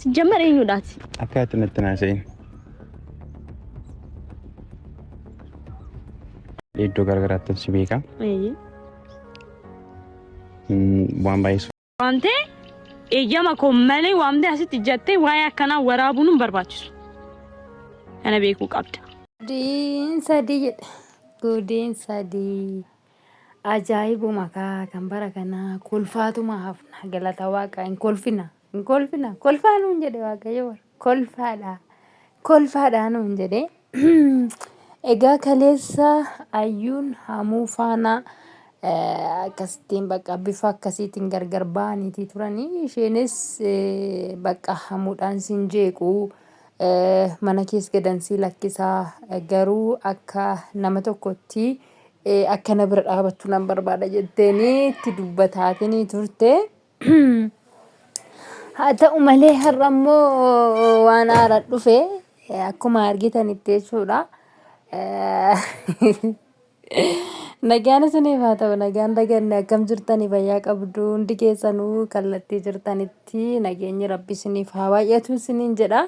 ሲጀመር እዩላት አካት ነጥናሰኝ ሌዶ ጋርጋራተን ሲቤካ ዋምባይስ ዋንቴ ኤጀማ ኮመሌ ዋምዴ አሲት ጀቴ ዋያ ከና ወራቡንም በርባችስ እኔ ቤኩ ቀብዳ ጉዲን ሰዲ አጃይቡ ማካ ከንበረ ከና ኩልፋቱ ማሀፍና ገለታ ዋቃ እንኮልፊና ኮልፋኑ እንጀዴ ዋቃ የወር ኮልፋዳ ነው እንጀዴ ኤጋ ከሌሳ አዩን ሀሙፋና akkasitiin bakka bifa akkasiitiin gargar baaniiti turanii isheenis bakka hamuudhaan sin jeequ mana kees gadansii lakkisaa garuu akka nama tokkotti akka na bira dhaabattu nan barbaada jetteeni itti dubbataatinii turte. Haa ta'u malee har'a immoo waan haaraa dhufe akkuma argitanitti jechuudha. Nagaan isiniif haa ta'u nagaan daganne akkam jirtanii fayyaa qabdu hundi keessanuu kallattii jirtanitti nageenyi rabbi isiniif haa baay'atu isiniin jedha.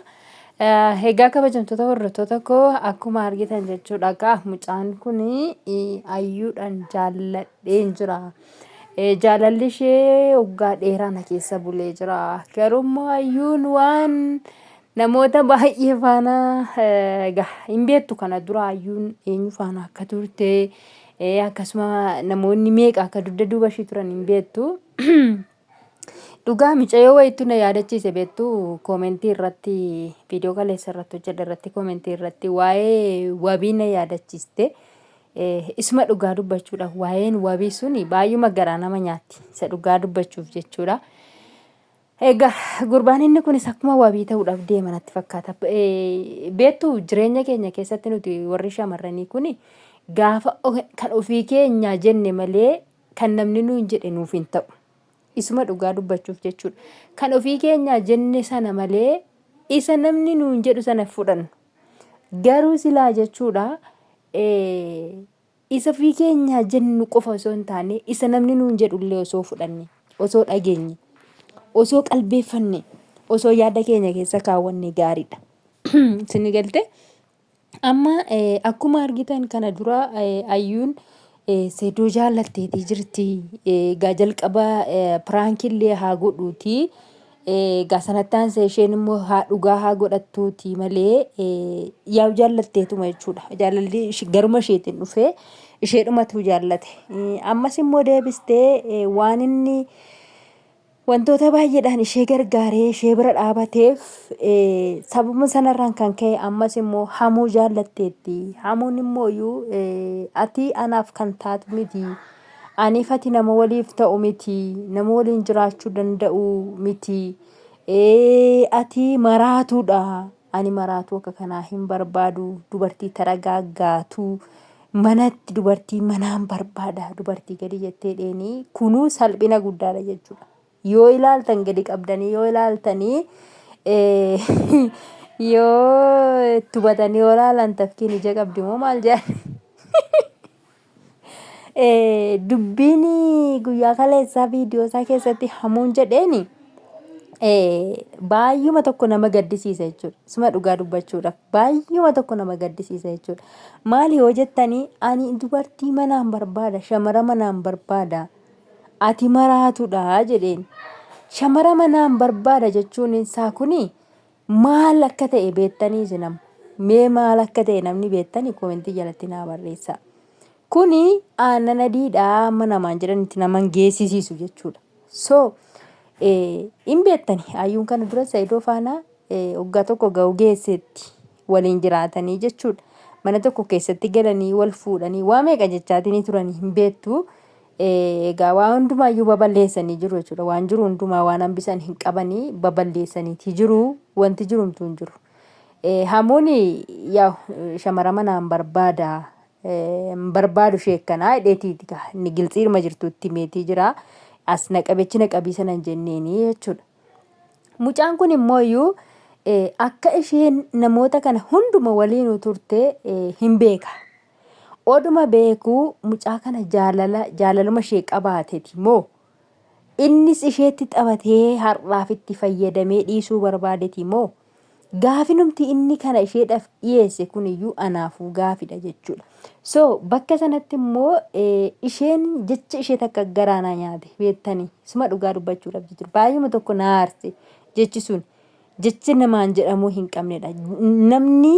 Egaa kabajamtoota hordoftoota koo akkuma argitan jechuudha gaa mucaan kun ayyuudhaan jaalladheen jira. Jaalalli ishee waggaa dheeraa na keessa bulee jira. Garuu immoo ayyuun waan namoota baay'ee faana hin beektu kana dura ayyuun eenyu faana akka turte. Akkasuma namoonni meeqa akka dugda duuba ishee turan hin beektu. Dhugaa mucayyoo wayiitu na yaadachiise beektu koomentii irratti viidiyoo kaleessa irratti hojjedhe irratti koomentii irratti waa'ee wabii na yaadachiiste. Isuma dhugaa dubbachuudha. Waa'een wabii suni baay'uma garaa nama nyaatti. Isa dhugaa dubbachuuf jechuudha. Egaa gurbaan inni kunis akkuma wabii ta'uudhaaf deema natti fakkaata. Beektu jireenya keenya keessatti nuti warri shamarranii kuni gaafa kan ofii keenya jenne malee kan namni nuun jedhe nuuf hin ta'u. Isuma dhugaa dubbachuuf jechuudha. Kan ofii keenya jenne sana malee isa namni nuun jedhu sana fudhannu. Garuu silaa jechuudha isa ofii keenya jennu qofa osoo hin taane isa namni nuun jedhullee osoo fudhanne osoo dhageenye osoo qalbeeffanne osoo yaada keenya keessa kaawwanne gaariidha. Isin galte amma akkuma argitan kana dura ayyuun seedoo jaallatteetii jirti. Gaa jalqaba piraankiillee haa godhuuti. Gaa sanattaan isheen immoo haa dhugaa haa godhattuuti malee yaa jaallatteetuma jechuudha. Jaalalli garuma isheetiin dhufee isheedhumatu jaallate. Ammas immoo deebistee waan inni wantoota baay'eedhaan ishee gargaaree ishee bira dhaabateef sababa sanarraan kan ka'e ammas immoo hamuu jaallatteetti. Hamuun immoo ati anaaf kan taatu miti. Aniif ati nama waliif ta'u miti. Nama waliin jiraachuu danda'u miti. Ati maraatuudha. Ani maraatuu akka kanaa hin barbaadu. Dubartii taragaaggaatu. Manatti dubartii manaan barbaada. Dubartii gadi jettee dheeni kunuu salphina guddaadha jechuudha. Yoo ilaaltan gadi qabdanii yoo ilaaltanii yoo tubatanii yoo ilaalan tafkiin ija qabdi moo maal jedhan. Dubbiin guyyaa kaleessaa viidiyoo isaa keessatti hamuun jedheeni baay'uma tokko nama gaddisiisa jechuudha. Isuma dhugaa dubbachuudhaaf baay'uma tokko nama gaddisiisa jechuudha. Maali yoo jettanii ani dubartii manaan barbaada shamara manaan barbaada. Ati maraatuudha jedheen. Shamara manaan barbaada jechuun isaa kuni maal akka ta'e beektanii sinam. Mee maal akka ta'e namni beektanii koomentii jalatti naa barreessaa. Kuni aannan adiidhaa amma namaan jedhanitti naman geessisiisu jechuudha. So hin beektanii ayyuun kana dura Saayidoo faana waggaa tokko ga'u geessetti waliin jiraatanii jechuudha. Mana tokko keessatti galanii wal fuudhanii waa meeqa jechaatiin turanii hin beektu. Egaa waan hundumaayyuu baballeessanii jiru jechuudha. Waan jiru hundumaa waan hambisan hin qabanii baballeessaniiti jiru. Wanti jirumtu hin jiru. Hamuun yaa shamara manaan barbaada. Barbaadu ishee akkanaa hidheetiiti inni gilxiirma jirtutti meetii jira. As naqabechi naqabii sana hin jenneeni jechuudha. Mucaan kun immoo akka isheen namoota kana hunduma waliin turte hin beeka. Oduma beekuu mucaa kana jaalaluma ishee qabaateeti moo innis isheetti taphatee har'aaf itti fayyadamee dhiisuu barbaadeti moo gaafinumti inni kana isheedhaaf dhiyeesse kuniyyuu anaafuu gaafidha jechuudha. So bakka sanatti immoo isheen jecha ishee takka garaana nyaate beektanii suma dhugaa dubbachuudhaaf jechuudha. Baay'uma tokko na aarse jechi sun jechi namaan jedhamuu hin qabnedha. Namni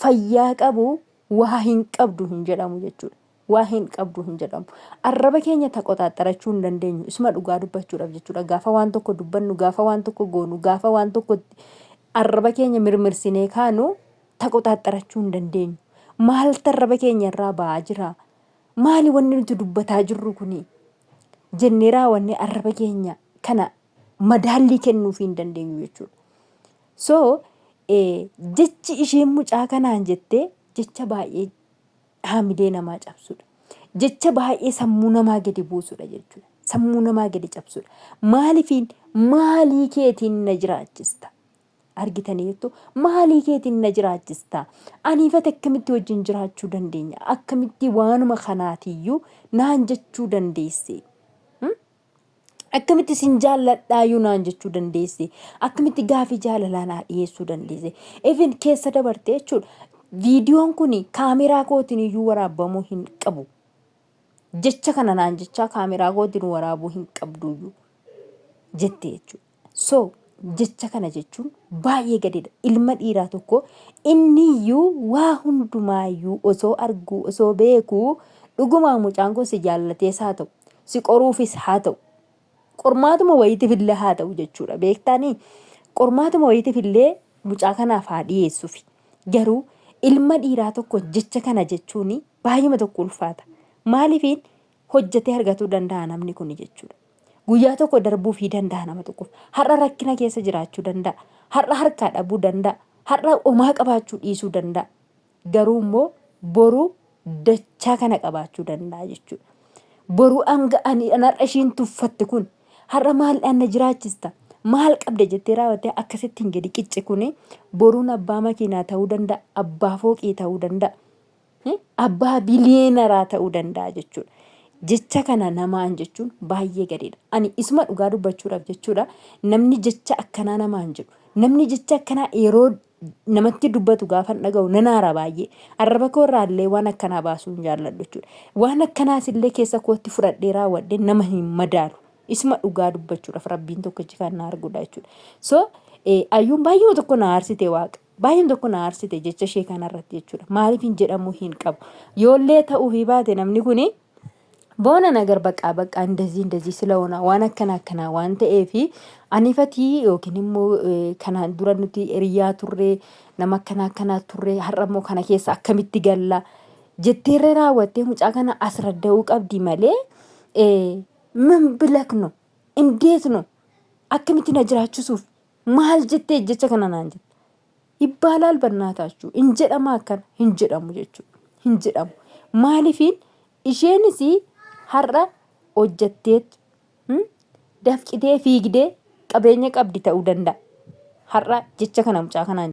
fayyaa qabu waa hin qabdu hin jedhamu jechuudha. Waa hin qabdu hin jedhamu. Arraba keenya taqoxaaxarachuu hin dandeenyu isuma dhugaa dubbachuudhaaf jechuudha. Gaafa waan tokko dubbannu, gaafa waan tokko goonu, gaafa waan tokko arraba keenya mirmirsinee kaanu taqoxaaxarachuu hin dandeenyu. Maaltu arraba keenya irraa ba'aa jira? Maali wanni nuti dubbataa jirru kuni? Jennee raawwannee arraba keenya kana madaallii kennuuf hin dandeenyu jechuudha. So jechi isheen mucaa kanaan jettee jecha baay'ee haamilee namaa cabsudha. Jecha baay'ee sammuu namaa gadi buusudha jechuudha. Sammuu namaa gadi cabsudha. Maaliifiin maalii keetiin na jiraachista? Argitaniirtu maalii keetiin na jiraachista? Aniifate akkamitti wajjin jiraachuu dandeenya? Akkamitti waanuma kanaatiyyuu naan jechuu dandeesse? Akkamitti sin jaalladhaayyuu naan jechuu dandeesse? Akkamitti gaafii jaalalaa naa dhiyeessuu dandeesse? Even keessa dabarte jechuudha. Viidiyoon kun kaameraa kootiin iyyuu waraabamuu hin qabu. Jecha kana naan jecha kaameraa kootiin waraabuu hin qabduyyuu jette jechuudha. So jecha kana jechuun baay'ee gadiidha. Ilma dhiiraa tokko inniyyuu waa hundumaayyuu osoo arguu osoo beekuu dhugumaa mucaan kun si jaallatees haa ta'u si qoruufis haa ta'u qormaatuma wayitiif illee haa ta'u jechuudha. Beektanii qormaatuma wayitiif illee mucaa kanaaf haa dhiyeessuufi. Garuu ilma dhiiraa tokko jecha kana jechuun baay'ima tokko ulfaata. Maaliifiin hojjetee argatuu danda'a namni kun jechuudha. Guyyaa tokko darbuufii danda'a nama tokkoof. Har'a rakkina keessa jiraachuu danda'a. Har'a harkaa dhabuu danda'a. Har'a homaa qabaachuu dhiisuu danda'a. Garuu immoo boruu dachaa kana qabaachuu danda'a jechuudha. Boruu hanga ani har'a ishiin tuffatte kun har'a maal na jiraachista? Maal qabda jettee raawwattee akkasittiin gadi qicce kuni boruun abbaa makiinaa ta'uu danda'a. Abbaa fooqii ta'uu danda'a. Abbaa biliyeenaraa ta'uu danda'a jechuudha. Jecha kana namaan jechuun baay'ee gadiidha. Ani isuma dhugaa dubbachuudhaaf jechuudha. Namni jecha akkanaa namaan jedhu. Namni jecha akkanaa yeroo namatti dubbatu gaafa dhaga'u nan aara baay'ee. Arraba koo irraallee waan akkanaa baasuu hin jaalladhu jechuudha. Waan akkanaas illee keessa kootti fudhadhee raawwadhee nama hin madaalu. Isuma dhugaa dubbachuudhaaf rabbiin tokkichi kan na arguudha jechuudha. So ayyuun baay'ee tokko na aarsite waaqa. Baay'een tokko na aarsite jecha ishee kanarratti jechuudha. Maaliif hin jedhamu hin qabu. Yoollee ta'uu fi baate namni kuni boona nagar baqaa እንደዚህ ስለሆነ waan akkanaa waan ta'eefi anifatii yookiin immoo kanaan dura nuti hiriyaa turre nama akkanaa turre har'a immoo kana keessa akkamitti galla jetteerra raawwattee mucaa kana asradda'uu qabdi malee ምን ብለክ ነው እንዴት ነው akkamitti na jiraachisuuf maal jettee jecha kana naan jette ይባላል በእናታችሁ እንጀዳማ አከን እንጀዳሙ jechuudha hin jedhamu maaliifiin isheenis har'a hojjetteet dafqitee fiigdee qabeenya qabdi ta'uu danda'a. Har'a jecha kana mucaa kanaan